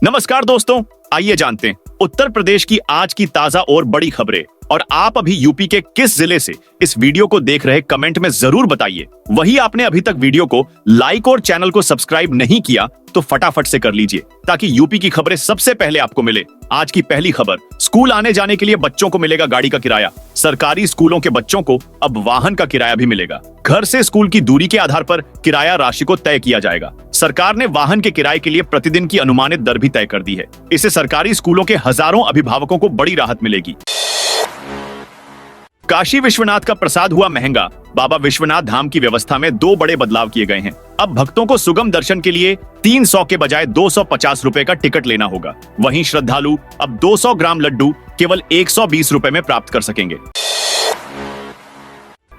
नमस्कार दोस्तों, आइए जानते हैं उत्तर प्रदेश की आज की ताजा और बड़ी खबरें। और आप अभी यूपी के किस जिले से इस वीडियो को देख रहे, कमेंट में जरूर बताइए। वही आपने अभी तक वीडियो को लाइक और चैनल को सब्सक्राइब नहीं किया तो फटाफट से कर लीजिए ताकि यूपी की खबरें सबसे पहले आपको मिले। आज की पहली खबर, स्कूल आने जाने के लिए बच्चों को मिलेगा गाड़ी का किराया। सरकारी स्कूलों के बच्चों को अब वाहन का किराया भी मिलेगा। घर से स्कूल की दूरी के आधार पर किराया राशि को तय किया जाएगा। सरकार ने वाहन के किराए के लिए प्रतिदिन की अनुमानित दर भी तय कर दी है। इससे सरकारी स्कूलों के हजारों अभिभावकों को बड़ी राहत मिलेगी। काशी विश्वनाथ का प्रसाद हुआ महंगा। बाबा विश्वनाथ धाम की व्यवस्था में 2 बड़े बदलाव किए गए हैं। अब भक्तों को सुगम दर्शन के लिए 300 के बजाय 250 रुपए का टिकट लेना होगा। वहीं श्रद्धालु अब 200 ग्राम लड्डू केवल 120 रुपए में प्राप्त कर सकेंगे।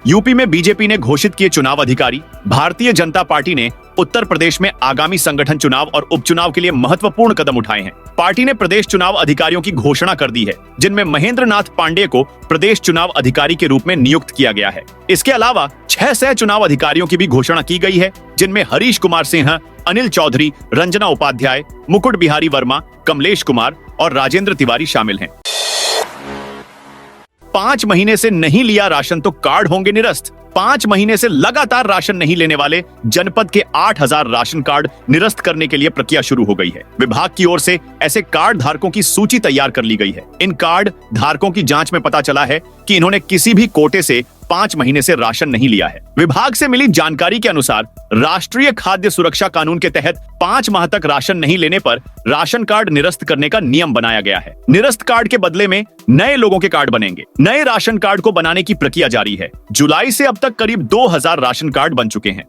यूपी में बीजेपी ने घोषित किए चुनाव अधिकारी। भारतीय जनता पार्टी ने उत्तर प्रदेश में आगामी संगठन चुनाव और उपचुनाव के लिए महत्वपूर्ण कदम उठाए हैं। पार्टी ने प्रदेश चुनाव अधिकारियों की घोषणा कर दी है, जिनमें महेंद्र नाथ पांडेय को प्रदेश चुनाव अधिकारी के रूप में नियुक्त किया गया है। इसके अलावा 6 सह चुनाव अधिकारियों की भी घोषणा की गई है, जिनमें हरीश कुमार सिंह, अनिल चौधरी, रंजना उपाध्याय, मुकुट बिहारी वर्मा, कमलेश कुमार और राजेंद्र तिवारी शामिल हैं। 5 महीने से नहीं लिया राशन तो कार्ड होंगे निरस्त। 5 महीने से लगातार राशन नहीं लेने वाले जनपद के 8000 राशन कार्ड निरस्त करने के लिए प्रक्रिया शुरू हो गई है। विभाग की ओर से ऐसे कार्ड धारकों की सूची तैयार कर ली गई है। इन कार्ड धारकों की जांच में पता चला है कि इन्होंने किसी भी कोटे से 5 महीने से राशन नहीं लिया है। विभाग से मिली जानकारी के अनुसार राष्ट्रीय खाद्य सुरक्षा कानून के तहत 5 माह तक राशन नहीं लेने पर राशन कार्ड निरस्त करने का नियम बनाया गया है। निरस्त कार्ड के बदले में नए लोगों के कार्ड बनेंगे। नए राशन कार्ड को बनाने की प्रक्रिया जारी है। जुलाई से अब तक करीब 2000 राशन कार्ड बन चुके हैं।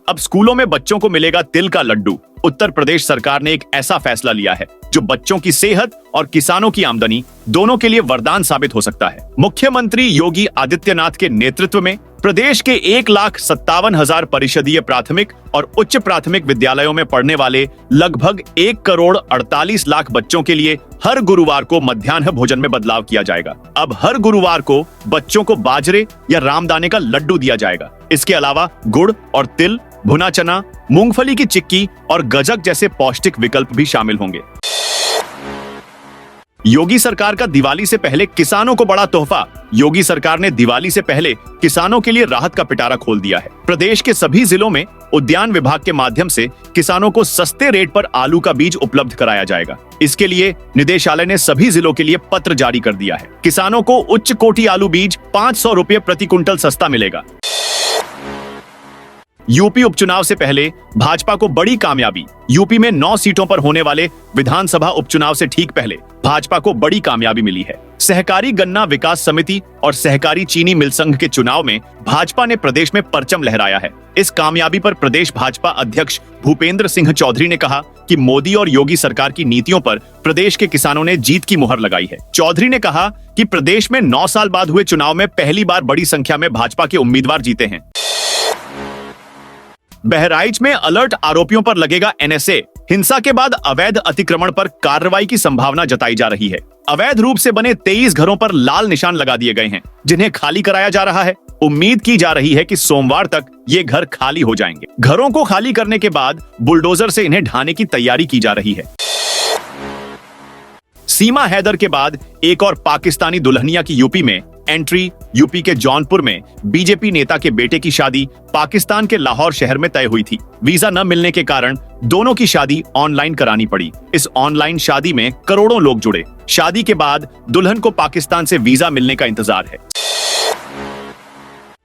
अब स्कूलों में बच्चों को मिलेगा तिल का लड्डू। उत्तर प्रदेश सरकार ने एक ऐसा फैसला लिया है जो बच्चों की सेहत और किसानों की आमदनी दोनों के लिए वरदान साबित हो सकता है। मुख्यमंत्री योगी आदित्यनाथ के नेतृत्व में प्रदेश के 1,57,000 परिषदीय प्राथमिक और उच्च प्राथमिक विद्यालयों में पढ़ने वाले लगभग 1,48,00,000 बच्चों के लिए हर गुरुवार को मध्याह्न भोजन में बदलाव किया जाएगा। अब हर गुरुवार को बच्चों को बाजरे या रामदाने का लड्डू दिया जाएगा। इसके अलावा गुड़ और तिल, भुना चना, मूंगफली की चिक्की और गजक जैसे पौष्टिक विकल्प भी शामिल होंगे। योगी सरकार का दिवाली से पहले किसानों को बड़ा तोहफा। योगी सरकार ने दिवाली से पहले किसानों के लिए राहत का पिटारा खोल दिया है। प्रदेश के सभी जिलों में उद्यान विभाग के माध्यम से किसानों को सस्ते रेट पर आलू का बीज उपलब्ध कराया जाएगा। इसके लिए निदेशालय ने सभी जिलों के लिए पत्र जारी कर दिया है। किसानों को उच्च कोटि आलू बीज 500 रुपये प्रति क्विंटल सस्ता मिलेगा। यूपी उपचुनाव से पहले भाजपा को बड़ी कामयाबी। यूपी में 9 सीटों पर होने वाले विधानसभा उपचुनाव से ठीक पहले भाजपा को बड़ी कामयाबी मिली है। सहकारी गन्ना विकास समिति और सहकारी चीनी मिल संघ के चुनाव में भाजपा ने प्रदेश में परचम लहराया है। इस कामयाबी पर प्रदेश भाजपा अध्यक्ष भूपेंद्र सिंह चौधरी ने कहा कि मोदी और योगी सरकार की नीतियों पर प्रदेश के किसानों ने जीत की मुहर लगाई है। चौधरी ने कहा कि प्रदेश में 9 साल बाद हुए चुनाव में पहली बार बड़ी संख्या में भाजपा के उम्मीदवार जीते हैं। बहराइच में अलर्ट आरोपियों पर लगेगा NSA। हिंसा के बाद अवैध अतिक्रमण पर कार्रवाई की संभावना जताई जा रही है। अवैध रूप से बने 23 घरों पर लाल निशान लगा दिए गए हैं, जिन्हें खाली कराया जा रहा है। उम्मीद की जा रही है कि सोमवार तक ये घर खाली हो जाएंगे। घरों को खाली करने के बाद बुलडोजर से इन्हें ढाने की तैयारी की जा रही है। सीमा हैदर के बाद एक और पाकिस्तानी दुल्हनिया की यूपी में एंट्री। यूपी के जौनपुर में बीजेपी नेता के बेटे की शादी पाकिस्तान के लाहौर शहर में तय हुई थी। वीजा न मिलने के कारण दोनों की शादी ऑनलाइन करानी पड़ी। इस ऑनलाइन शादी में करोड़ों लोग जुड़े। शादी के बाद दुल्हन को पाकिस्तान से वीजा मिलने का इंतजार है।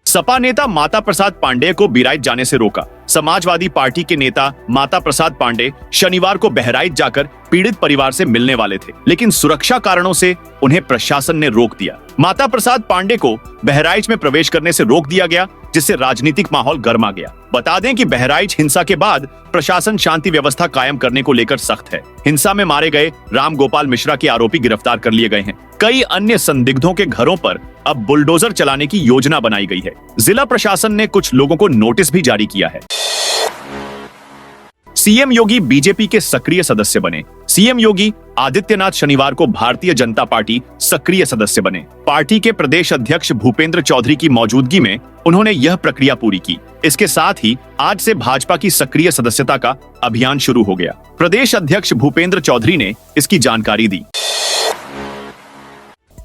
सपा नेता माता प्रसाद पांडेय को बहराइच जाने से रोका। समाजवादी पार्टी के नेता माता प्रसाद पांडेय शनिवार को बहराइच जाकर पीड़ित परिवार से मिलने वाले थे, लेकिन सुरक्षा कारणों से उन्हें प्रशासन ने रोक दिया। माता प्रसाद पांडेय को बहराइच में प्रवेश करने से रोक दिया गया, जिससे राजनीतिक माहौल गर्मा गया। बता दें कि बहराइच हिंसा के बाद प्रशासन शांति व्यवस्था कायम करने को लेकर सख्त है। हिंसा में मारे गए राम गोपाल मिश्रा के आरोपी गिरफ्तार कर लिए गए हैं। कई अन्य संदिग्धों के घरों पर अब बुलडोजर चलाने की योजना बनाई गई है। जिला प्रशासन ने कुछ लोगों को नोटिस भी जारी किया है। सीएम योगी बीजेपी के सक्रिय सदस्य बने। सीएम योगी आदित्यनाथ शनिवार को भारतीय जनता पार्टी सक्रिय सदस्य बने। पार्टी के प्रदेश अध्यक्ष भूपेंद्र चौधरी की मौजूदगी में उन्होंने यह प्रक्रिया पूरी की। इसके साथ ही आज से भाजपा की सक्रिय सदस्यता का अभियान शुरू हो गया। प्रदेश अध्यक्ष भूपेंद्र चौधरी ने इसकी जानकारी दी।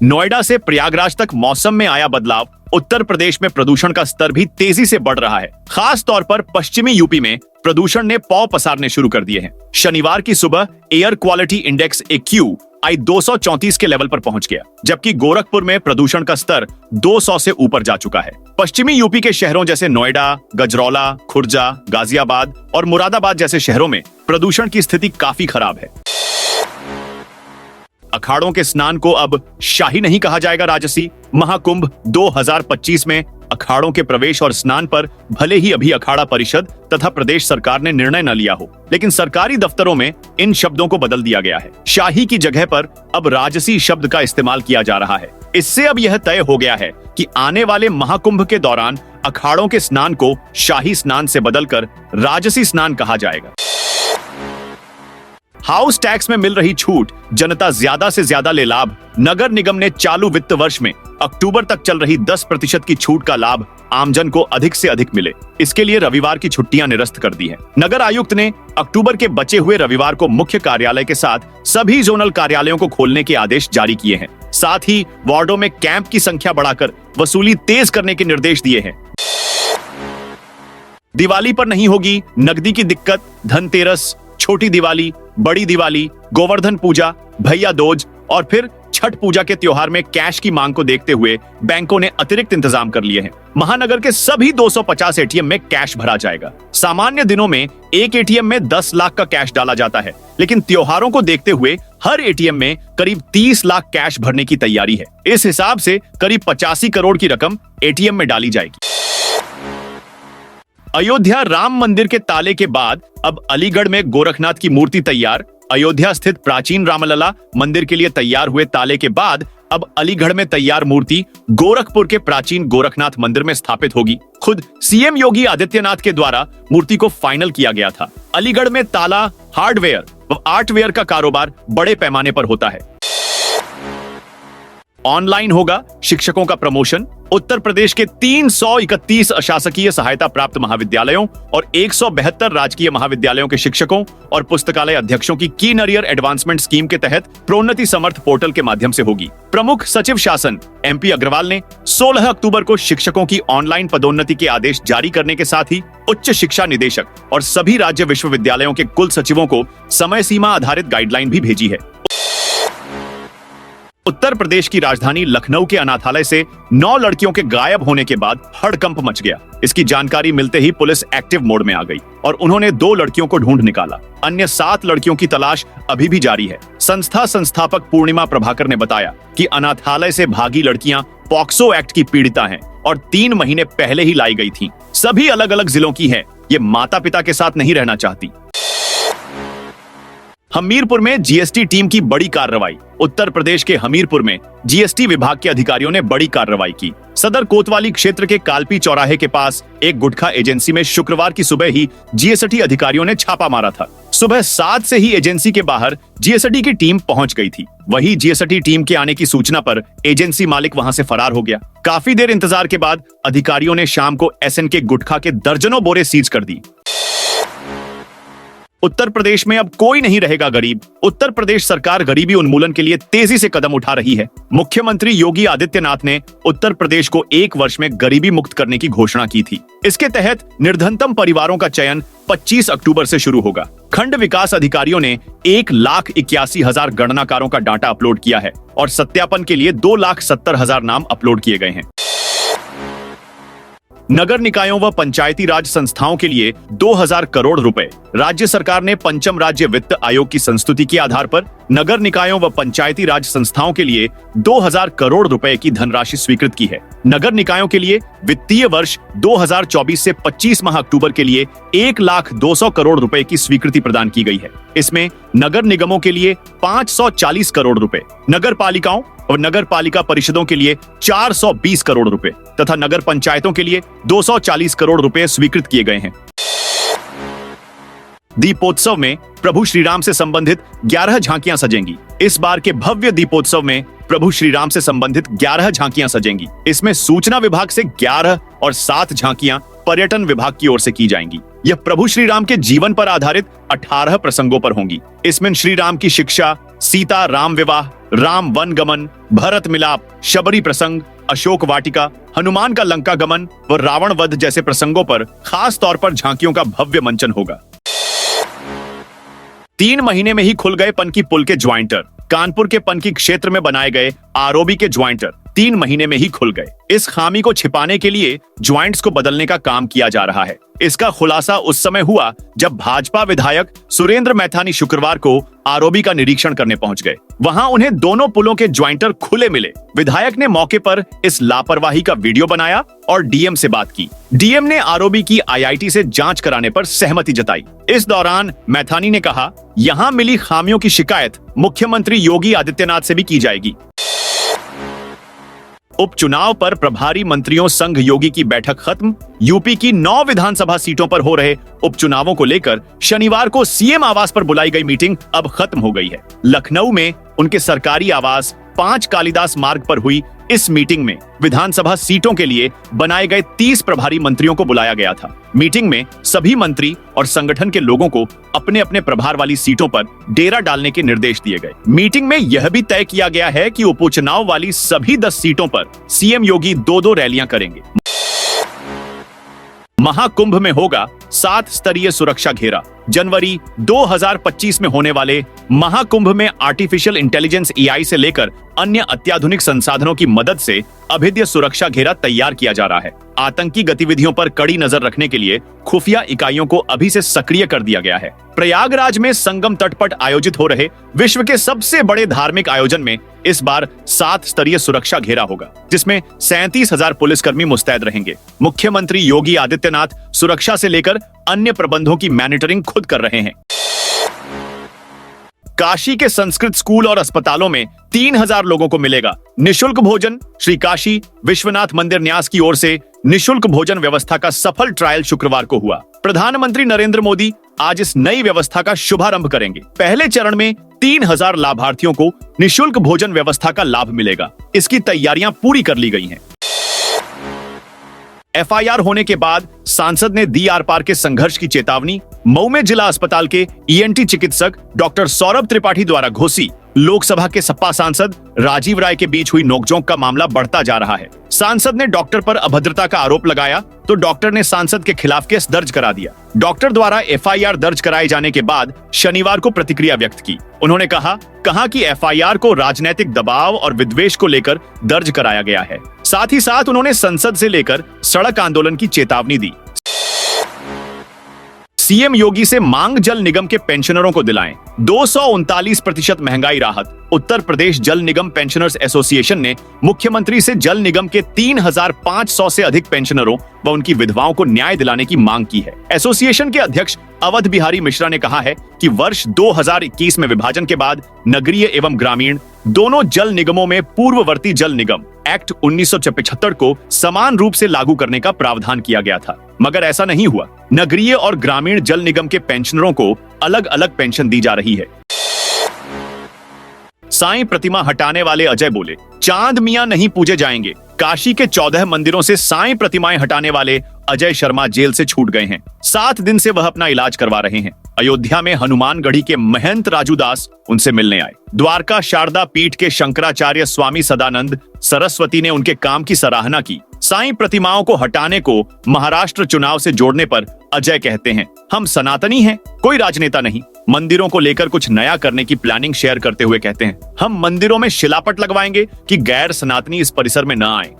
नोएडा से प्रयागराज तक मौसम में आया बदलाव। उत्तर प्रदेश में प्रदूषण का स्तर भी तेजी से बढ़ रहा है। खास तौर पर पश्चिमी यूपी में प्रदूषण ने पौ पसारने शुरू कर दिए हैं। शनिवार की सुबह एयर क्वालिटी इंडेक्स AQI 234 के लेवल पर पहुंच गया, जबकि गोरखपुर में प्रदूषण का स्तर 200 से ऊपर जा चुका है। पश्चिमी यूपी के शहरों जैसे नोएडा, गजरौला, खुर्जा, गाजियाबाद और मुरादाबाद जैसे शहरों में प्रदूषण की स्थिति काफी खराब है। अखाड़ों के स्नान को अब शाही नहीं कहा जाएगा। राजसी महाकुंभ 2025 में अखाड़ों के प्रवेश और स्नान पर भले ही अभी अखाड़ा परिषद तथा प्रदेश सरकार ने निर्णय न लिया हो, लेकिन सरकारी दफ्तरों में इन शब्दों को बदल दिया गया है। शाही की जगह पर अब राजसी शब्द का इस्तेमाल किया जा रहा है। इससे अब यह तय हो गया है कि आने वाले महाकुंभ के दौरान अखाड़ों के स्नान को शाही स्नान से बदलकर राजसी स्नान कहा जाएगा। हाउस टैक्स में मिल रही छूट, जनता ज्यादा से ज्यादा ले लाभ। नगर निगम ने चालू वित्त वर्ष में अक्टूबर तक चल रही 10% की छूट का लाभ आमजन को अधिक से अधिक मिले, इसके लिए रविवार की छुट्टियां निरस्त कर दी हैं। नगर आयुक्त ने अक्टूबर के बचे हुए रविवार को मुख्य कार्यालय के साथ सभी जोनल कार्यालयों को खोलने के आदेश जारी किए हैं। साथ ही वार्डों में कैंप की संख्या बढ़ाकर वसूली तेज करने के निर्देश दिए हैं। दिवाली पर नहीं होगी नकदी की दिक्कत। धनतेरस, छोटी दिवाली, बड़ी दिवाली, गोवर्धन पूजा, भैया दूज और फिर छठ पूजा के त्योहार में कैश की मांग को देखते हुए बैंकों ने अतिरिक्त इंतजाम कर लिए हैं। महानगर के सभी 250 एटीएम में कैश भरा जाएगा। सामान्य दिनों में एक एटीएम में 10 लाख का कैश डाला जाता है, लेकिन त्योहारों को देखते हुए हर एटीएम में करीब 30 लाख कैश भरने की तैयारी है। इस हिसाब से करीब 85 करोड़ की रकम एटीएम में डाली जाएगी। अयोध्या राम मंदिर के ताले के बाद अब अलीगढ़ में गोरखनाथ की मूर्ति तैयार। अयोध्या स्थित प्राचीन रामलला मंदिर के लिए तैयार हुए ताले के बाद अब अलीगढ़ में तैयार मूर्ति गोरखपुर के प्राचीन गोरखनाथ मंदिर में स्थापित होगी। खुद सीएम योगी आदित्यनाथ के द्वारा मूर्ति को फाइनल किया गया था। अलीगढ़ में ताला, हार्डवेयर व आर्टवेयर का कारोबार बड़े पैमाने पर होता है। ऑनलाइन होगा शिक्षकों का प्रमोशन। उत्तर प्रदेश के 331 अशासकीय सहायता प्राप्त महाविद्यालयों और 172 राजकीय महाविद्यालयों के शिक्षकों और पुस्तकालय अध्यक्षों की कीन अरियर एडवांसमेंट स्कीम के तहत प्रोन्नति समर्थ पोर्टल के माध्यम से होगी। प्रमुख सचिव शासन MP अग्रवाल ने 16 अक्टूबर को शिक्षकों की ऑनलाइन पदोन्नति के आदेश जारी करने के साथ ही उच्च शिक्षा निदेशक और सभी राज्य विश्वविद्यालयों के कुल सचिवों को समय सीमा आधारित गाइडलाइन भी भेजी है। उत्तर प्रदेश की राजधानी लखनऊ के अनाथालय से 9 लड़कियों के गायब होने के बाद हड़कंप मच गया। इसकी जानकारी मिलते ही पुलिस एक्टिव मोड में आ गई और उन्होंने 2 लड़कियों को ढूंढ निकाला। अन्य 7 लड़कियों की तलाश अभी भी जारी है। संस्था संस्थापक पूर्णिमा प्रभाकर ने बताया कि अनाथालय से भागी लड़कियां पॉक्सो एक्ट की पीड़िता हैं और 3 महीने पहले ही लाई गई थीं। सभी अलग अलग जिलों की है। ये माता पिता के साथ नहीं रहना चाहती। हमीरपुर में जीएसटी टीम की बड़ी कार्रवाई। उत्तर प्रदेश के हमीरपुर में जीएसटी विभाग के अधिकारियों ने बड़ी कार्रवाई की। सदर कोतवाली क्षेत्र के कालपी चौराहे के पास एक गुटखा एजेंसी में शुक्रवार की सुबह ही जीएसटी अधिकारियों ने छापा मारा था। सुबह 7 से ही एजेंसी के बाहर जीएसटी की टीम पहुंच गई थी। वही जीएसटी टीम के आने की सूचना पर एजेंसी मालिक वहां से फरार हो गया। काफी देर इंतजार के बाद अधिकारियों ने शाम को एसएन के गुटखा के दर्जनों बोरे सीज कर दी। उत्तर प्रदेश में अब कोई नहीं रहेगा गरीब। उत्तर प्रदेश सरकार गरीबी उन्मूलन के लिए तेजी से कदम उठा रही है। मुख्यमंत्री योगी आदित्यनाथ ने उत्तर प्रदेश को 1 वर्ष में गरीबी मुक्त करने की घोषणा की थी। इसके तहत निर्धनतम परिवारों का चयन 25 अक्टूबर से शुरू होगा। खंड विकास अधिकारियों ने 1,81,000 गणनाकारों का डाटा अपलोड किया है और सत्यापन के लिए 2,70,000 नाम अपलोड किए गए हैं। नगर निकायों व पंचायती राज संस्थाओं के लिए 2,000 करोड़ रुपए। राज्य सरकार ने पंचम राज्य वित्त आयोग की संस्तुति के आधार पर नगर निकायों व पंचायती राज संस्थाओं के लिए 2,000 करोड़ रुपए की धनराशि स्वीकृत की है। नगर निकायों के लिए वित्तीय वर्ष 2024 से 25 माह अक्टूबर के लिए 1,200,000 करोड़ रुपए की स्वीकृति प्रदान की गई है। इसमें नगर निगमों के लिए 540 करोड़ रुपए, नगर पालिकाओं और नगर पालिका परिषदों के लिए 420 करोड़ रुपए तथा नगर पंचायतों के लिए 240 करोड़ रुपए स्वीकृत किए गए हैं। दीपोत्सव में प्रभु श्री राम से संबंधित 11 झांकियां सजेंगी। इस बार के भव्य दीपोत्सव में प्रभु श्री राम से संबंधित 11 झांकियां सजेंगी। इसमें सूचना विभाग से 11 और 7 झांकियां पर्यटन विभाग की ओर से की जाएंगी। यह प्रभु श्री राम के जीवन पर आधारित 18 प्रसंगों पर होंगी। इसमें श्री राम की शिक्षा, सीता राम विवाह, राम वन गमन, भरत मिलाप, शबरी प्रसंग, अशोक वाटिका, हनुमान का लंका गमन व रावण वध जैसे प्रसंगों पर खास तौर पर झांकियों का भव्य मंचन होगा। 3 महीने में ही खुल गए पनकी पुल के ज्वाइंटर। कानपुर के पनकी क्षेत्र में बनाए गए आरओबी के ज्वाइंटर 3 महीने में ही खुल गए। इस खामी को छिपाने के लिए ज्वाइंट्स को बदलने का काम किया जा रहा है। इसका खुलासा उस समय हुआ जब भाजपा विधायक सुरेंद्र मैथानी शुक्रवार को आरओबी का निरीक्षण करने पहुंच गए। वहां उन्हें दोनों पुलों के ज्वाइंटर खुले मिले। विधायक ने मौके पर इस लापरवाही का वीडियो बनाया और डीएम से बात की। डीएम ने आरओबी की आईआईटी से जांच कराने पर सहमति जताई। इस दौरान मैथानी ने कहा, यहां मिली खामियों की शिकायत मुख्यमंत्री योगी आदित्यनाथ से भी की जाएगी। उपचुनाव पर प्रभारी मंत्रियों संघ योगी की बैठक खत्म। यूपी की 9 विधानसभा सीटों पर हो रहे उपचुनावों को लेकर शनिवार को सीएम आवास पर बुलाई गई मीटिंग अब खत्म हो गई है। लखनऊ में उनके सरकारी आवास 5 कालिदास मार्ग पर हुई इस मीटिंग में विधानसभा सीटों के लिए बनाए गए 30 प्रभारी मंत्रियों को बुलाया गया था। मीटिंग में सभी मंत्री और संगठन के लोगों को अपने अपने प्रभार वाली सीटों पर डेरा डालने के निर्देश दिए गए। मीटिंग में यह भी तय किया गया है कि उपचुनाव वाली सभी 10 सीटों पर सीएम योगी 2-2 रैलियां करेंगे। महाकुंभ में होगा 7 स्तरीय सुरक्षा घेरा। जनवरी 2025 में होने वाले महाकुंभ में आर्टिफिशियल इंटेलिजेंस एआई से लेकर अन्य अत्याधुनिक संसाधनों की मदद से अभेद्य सुरक्षा घेरा तैयार किया जा रहा है। आतंकी गतिविधियों पर कड़ी नजर रखने के लिए खुफिया इकाइयों को अभी से सक्रिय कर दिया गया है। प्रयागराज में संगम तट पर आयोजित हो रहे विश्व के सबसे बड़े धार्मिक आयोजन में इस बार 7 स्तरीय सुरक्षा घेरा होगा, जिसमें 37,000 पुलिसकर्मी मुस्तैद रहेंगे। मुख्यमंत्री योगी आदित्यनाथ सुरक्षा से लेकर अन्य प्रबंधों की मॉनिटरिंग खुद कर रहे हैं। काशी के संस्कृत स्कूल और अस्पतालों में 3,000 लोगों को मिलेगा निशुल्क भोजन। श्री काशी विश्वनाथ मंदिर न्यास की ओर से निशुल्क भोजन व्यवस्था का सफल ट्रायल शुक्रवार को हुआ। प्रधानमंत्री नरेंद्र मोदी आज इस नई व्यवस्था का शुभारंभ करेंगे। पहले चरण में 3,000 लाभार्थियों को निशुल्क भोजन व्यवस्था का लाभ मिलेगा। इसकी तैयारियां पूरी कर ली गई हैं। एफआईआर होने के बाद सांसद ने दी आर पार के संघर्ष की चेतावनी। मऊ में जिला अस्पताल के ईएनटी चिकित्सक डॉक्टर सौरभ त्रिपाठी द्वारा घोषी लोकसभा के सपा सांसद राजीव राय के बीच हुई नोकझोंक का मामला बढ़ता जा रहा है। सांसद ने डॉक्टर पर अभद्रता का आरोप लगाया तो डॉक्टर ने सांसद के खिलाफ केस दर्ज करा दिया। डॉक्टर द्वारा एफआईआर दर्ज कराए जाने के बाद शनिवार को प्रतिक्रिया व्यक्त की। उन्होंने कहा कि एफआईआर को राजनीतिक दबाव और विद्वेष को लेकर दर्ज कराया गया है। साथ ही साथ उन्होंने संसद से लेकर सड़क आंदोलन की चेतावनी दी। सीएम योगी से मांग जल निगम के पेंशनरों को दिलाएं 239% महंगाई राहत। उत्तर प्रदेश जल निगम पेंशनर्स एसोसिएशन ने मुख्यमंत्री से जल निगम के 3,500 से अधिक पेंशनरों व उनकी विधवाओं को न्याय दिलाने की मांग की है। एसोसिएशन के अध्यक्ष अवध बिहारी मिश्रा ने कहा है कि वर्ष 2021 में विभाजन के बाद नगरीय एवं ग्रामीण दोनों जल निगमों में पूर्ववर्ती जल निगम एक्ट 1975 को समान रूप से लागू करने का प्रावधान किया गया था, मगर ऐसा नहीं हुआ। नगरीय और ग्रामीण जल निगम के पेंशनरों को अलग अलग पेंशन दी जा रही है। साईं प्रतिमा हटाने वाले अजय बोले, चांद मियां नहीं पूजे जाएंगे। काशी के 14 मंदिरों से साईं प्रतिमाएं हटाने वाले अजय शर्मा जेल से छूट गए हैं। 7 दिन से वह अपना इलाज करवा रहे हैं। अयोध्या में हनुमानगढ़ी के महंत राजू दास उनसे मिलने आए। द्वारका शारदा पीठ के शंकराचार्य स्वामी सदानंद सरस्वती ने उनके काम की सराहना की। साईं प्रतिमाओं को हटाने को महाराष्ट्र चुनाव से जोड़ने पर अजय कहते हैं, हम सनातनी हैं, कोई राजनेता नहीं। मंदिरों को लेकर कुछ नया करने की प्लानिंग शेयर करते हुए कहते हैं, हम मंदिरों में शिलापट लगवाएंगे कि गैर सनातनी इस परिसर में न आए।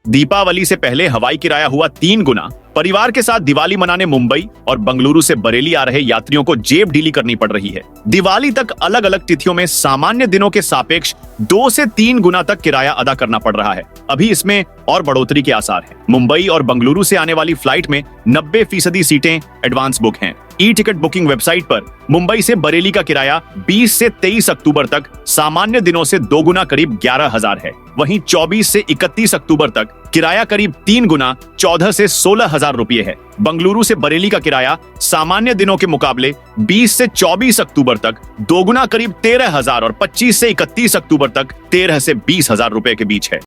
दीपावली से पहले हवाई किराया हुआ 3 गुना। परिवार के साथ दिवाली मनाने मुंबई और बंगलुरु से बरेली आ रहे यात्रियों को जेब ढीली करनी पड़ रही है। दिवाली तक अलग अलग तिथियों में सामान्य दिनों के सापेक्ष 2 से 3 गुना तक किराया अदा करना पड़ रहा है। अभी इसमें और बढ़ोतरी के आसार हैं। मुंबई और बंगलुरु से आने वाली फ्लाइट में 90% सीटें एडवांस बुक हैं। ई टिकट बुकिंग वेबसाइट पर मुंबई से बरेली का किराया 20 से 23 अक्टूबर तक सामान्य दिनों से 2 गुना करीब 11,000 है। वहीं 24 से 31 अक्टूबर तक किराया करीब 3 गुना 14 से 16,000 रुपये है। बंगलुरु से बरेली का किराया सामान्य दिनों के मुकाबले 20 से 24 अक्टूबर तक दोगुना करीब 13,000 और 25 से 31 अक्टूबर तक 13 से 20,000 रुपए के बीच है।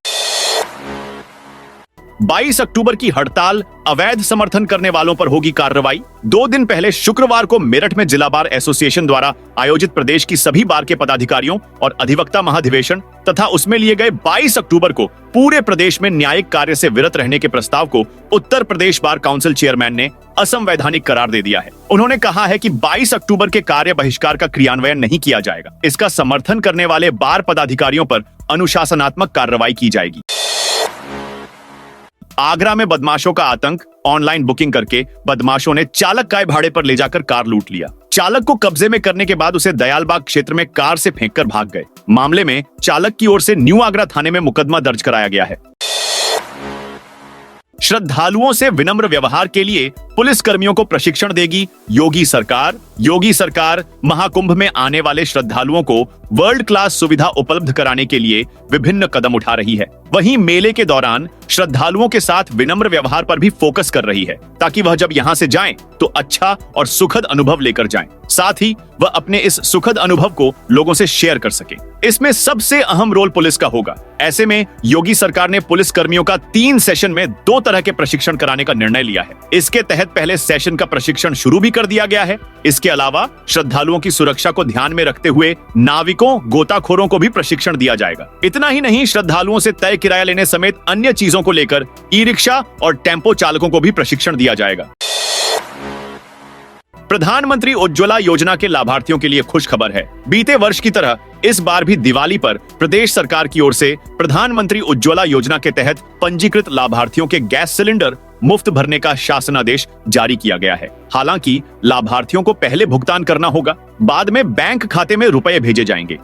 22 अक्टूबर की हड़ताल, अवैध समर्थन करने वालों पर होगी कार्रवाई। 2 दिन पहले शुक्रवार को मेरठ में जिला बार एसोसिएशन द्वारा आयोजित प्रदेश की सभी बार के पदाधिकारियों और अधिवक्ता महाधिवेशन तथा उसमें लिए गए 22 अक्टूबर को पूरे प्रदेश में न्यायिक कार्य से विरत रहने के प्रस्ताव को Uttar Pradesh bar council chairman ने असंवैधानिक करार दे दिया है। उन्होंने कहा है कि 22 अक्टूबर के कार्य बहिष्कार का क्रियान्वयन नहीं किया जाएगा। इसका समर्थन करने वाले बार पदाधिकारियों पर अनुशासनात्मक कार्रवाई की जाएगी। आगरा में बदमाशों का आतंक, ऑनलाइन बुकिंग करके बदमाशों ने चालक का भाड़े पर ले जाकर कार लूट लिया। चालक को कब्जे में करने के बाद उसे दयालबाग क्षेत्र में कार से फेंककर भाग गए। मामले में चालक की ओर से न्यू आगरा थाने में मुकदमा दर्ज कराया गया है। श्रद्धालुओं से विनम्र व्यवहार के लिए पुलिस कर्मियों को प्रशिक्षण देगी योगी सरकार। योगी सरकार महाकुंभ में आने वाले श्रद्धालुओं को वर्ल्ड क्लास सुविधा उपलब्ध कराने के लिए विभिन्न कदम उठा रही है। वहीं मेले के दौरान श्रद्धालुओं के साथ विनम्र व्यवहार पर भी फोकस कर रही है, ताकि वह जब यहां से जाएं तो अच्छा और सुखद अनुभव लेकर जाएं। साथ ही वह अपने इस सुखद अनुभव को लोगों से शेयर कर सके। इसमें सबसे अहम रोल पुलिस का होगा। ऐसे में योगी सरकार ने पुलिस कर्मियों का 3 सेशन में 2 तरह के प्रशिक्षण कराने का निर्णय लिया है। इसके तहत पहले सेशन का प्रशिक्षण शुरू भी कर दिया गया है। इसके अलावा श्रद्धालुओं की सुरक्षा को ध्यान में रखते हुए नाविकों, गोताखोरों को भी प्रशिक्षण दिया जाएगा। इतना ही नहीं, श्रद्धालुओं से तय किराया लेने समेत अन्य चीजों को लेकर ई रिक्शा और टेम्पो चालकों को भी प्रशिक्षण दिया जाएगा। प्रधानमंत्री उज्ज्वला योजना के लाभार्थियों के लिए खुश खबर है। बीते वर्ष की तरह इस बार भी दिवाली पर प्रदेश सरकार की ओर से प्रधानमंत्री उज्ज्वला योजना के तहत पंजीकृत लाभार्थियों के गैस सिलेंडर मुफ्त भरने का शासनादेश जारी किया गया है। हालांकि लाभार्थियों को पहले भुगतान करना होगा, बाद में बैंक खाते में रुपए भेजे जाएंगे।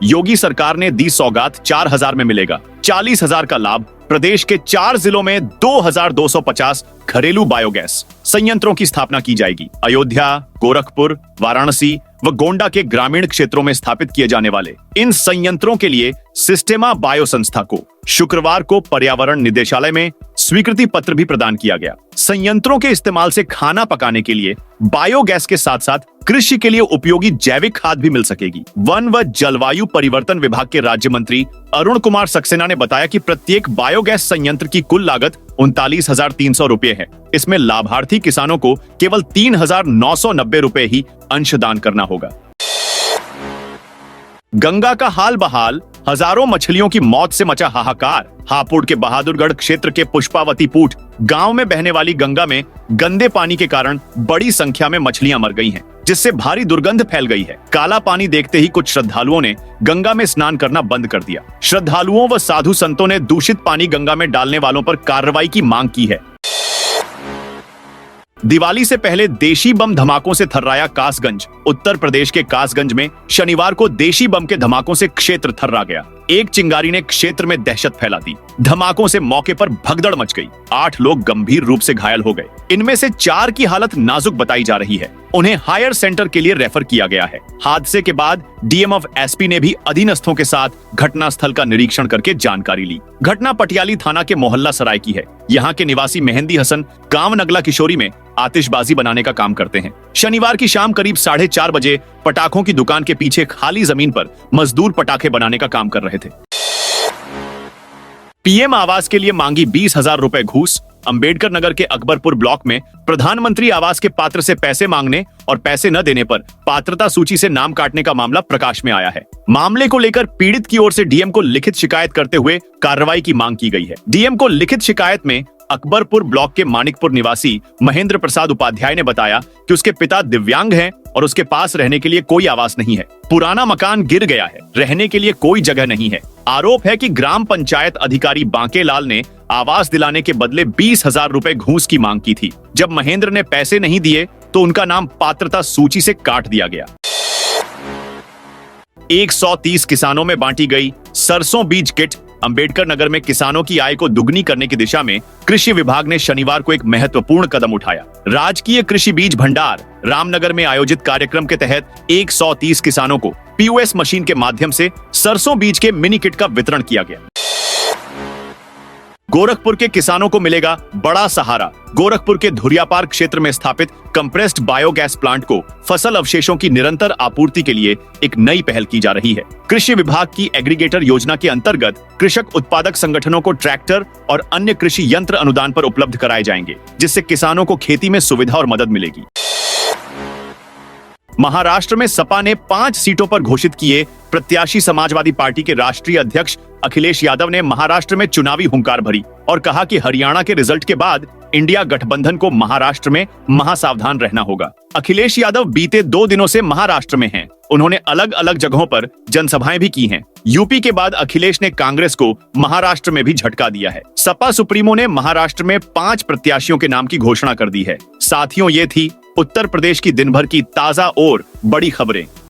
योगी सरकार ने दी सौगात, 4,000 में मिलेगा 40,000 का लाभ। प्रदेश के 4 जिलों में 2,250 घरेलू बायोगैस संयंत्रों की स्थापना की जाएगी। अयोध्या, गोरखपुर, वाराणसी व गोंडा के ग्रामीण क्षेत्रों में स्थापित किए जाने वाले इन संयंत्रों के लिए सिस्टेमा बायो संस्था को शुक्रवार को पर्यावरण निदेशालय में स्वीकृति पत्र भी प्रदान किया गया। संयंत्रों के इस्तेमाल से खाना पकाने के लिए बायोगैस के साथ साथ कृषि के लिए उपयोगी जैविक खाद भी मिल सकेगी। वन व जलवायु परिवर्तन विभाग के राज्य मंत्री अरुण कुमार सक्सेना ने बताया कि प्रत्येक बायोगैस संयंत्र की कुल लागत 39,300 रुपए है। इसमें लाभार्थी किसानों को केवल 3,990 रुपए ही अंशदान करना होगा। गंगा का हाल बहाल, हजारों मछलियों की मौत से मचा हाहाकार। हापुड़ के बहादुरगढ़ क्षेत्र के पुष्पावती पूठ गांव में बहने वाली गंगा में गंदे पानी के कारण बड़ी संख्या में मछलियां मर गई हैं, जिससे भारी दुर्गंध फैल गई है। काला पानी देखते ही कुछ श्रद्धालुओं ने गंगा में स्नान करना बंद कर दिया। श्रद्धालुओं व साधु संतों ने दूषित पानी गंगा में डालने वालों पर कार्रवाई की मांग की है। दिवाली से पहले देशी बम धमाकों से थर्राया कासगंज। उत्तर प्रदेश के कासगंज में शनिवार को देशी बम के धमाकों से क्षेत्र थर्रा गया। एक चिंगारी ने क्षेत्र में दहशत फैला दी। धमाकों से मौके पर भगदड़ मच गई। 8 लोग गंभीर रूप से घायल हो गए। इनमें से 4 की हालत नाजुक बताई जा रही है। उन्हें हायर सेंटर के लिए रेफर किया गया है। हादसे के बाद डीएम ऑफ एसपी ने भी अधीनस्थों के साथ घटनास्थल का निरीक्षण करके जानकारी ली। घटना पटियाली थाना के मोहल्ला सराय की है। यहाँ के निवासी मेहंदी हसन गांव नगला किशोरी में आतिशबाजी बनाने का काम करते हैं। शनिवार की शाम करीब 4:30 बजे पटाखों की दुकान के पीछे खाली जमीन पर मजदूर पटाखे बनाने का काम कर रहे थे। पीएम आवास के लिए मांगी 20,000 रुपए घूस। अंबेडकर नगर के अकबरपुर ब्लॉक में प्रधानमंत्री आवास के पात्र से पैसे मांगने और पैसे न देने पर पात्रता सूची से नाम काटने का मामला प्रकाश में आया है। मामले को लेकर पीड़ित की ओर से डीएम को लिखित शिकायत करते हुए कार्रवाई की मांग की गई है। डीएम को लिखित शिकायत में अकबरपुर ब्लॉक के मानिकपुर निवासी महेंद्र प्रसाद उपाध्याय ने बताया कि उसके पिता दिव्यांग हैं और उसके पास रहने के लिए कोई आवास नहीं है। पुराना मकान गिर गया है, रहने के लिए कोई जगह नहीं है। आरोप है कि ग्राम पंचायत अधिकारी बांकेलाल ने आवास दिलाने के बदले 20,000 रुपए घूस की मांग की थी। जब महेंद्र ने पैसे नहीं दिए तो उनका नाम पात्रता सूची से काट दिया गया। 130 किसानों में बांटी गई सरसों बीज किट। अंबेडकर नगर में किसानों की आय को दुगनी करने की दिशा में कृषि विभाग ने शनिवार को एक महत्वपूर्ण कदम उठाया। राजकीय कृषि बीज भंडार रामनगर में आयोजित कार्यक्रम के तहत 130 किसानों को पीओएस मशीन के माध्यम से सरसों बीज के मिनी किट का वितरण किया गया। गोरखपुर के किसानों को मिलेगा बड़ा सहारा। गोरखपुर के धुरियापार क्षेत्र में स्थापित कंप्रेस्ड बायोगैस प्लांट को फसल अवशेषों की निरंतर आपूर्ति के लिए एक नई पहल की जा रही है। कृषि विभाग की एग्रीगेटर योजना के अंतर्गत कृषक उत्पादक संगठनों को ट्रैक्टर और अन्य कृषि यंत्र अनुदान पर उपलब्ध कराए जाएंगे, जिससे किसानों को खेती में सुविधा और मदद मिलेगी। महाराष्ट्र में सपा ने 5 सीटों पर घोषित किए प्रत्याशी समाजवादी पार्टी के राष्ट्रीय अध्यक्ष अखिलेश यादव ने महाराष्ट्र में चुनावी हुंकार भरी और कहा कि हरियाणा के रिजल्ट के बाद इंडिया गठबंधन को महाराष्ट्र में महासावधान रहना होगा। अखिलेश यादव बीते 2 दिनों से महाराष्ट्र में हैं। उन्होंने अलग अलग जगहों पर जनसभाएं भी की हैं। यूपी के बाद अखिलेश ने कांग्रेस को महाराष्ट्र में भी झटका दिया है। सपा सुप्रीमो ने महाराष्ट्र में 5 प्रत्याशियों के नाम की घोषणा कर दी है। साथियों, ये थी उत्तर प्रदेश की दिन भर की ताजा और बड़ी खबरें।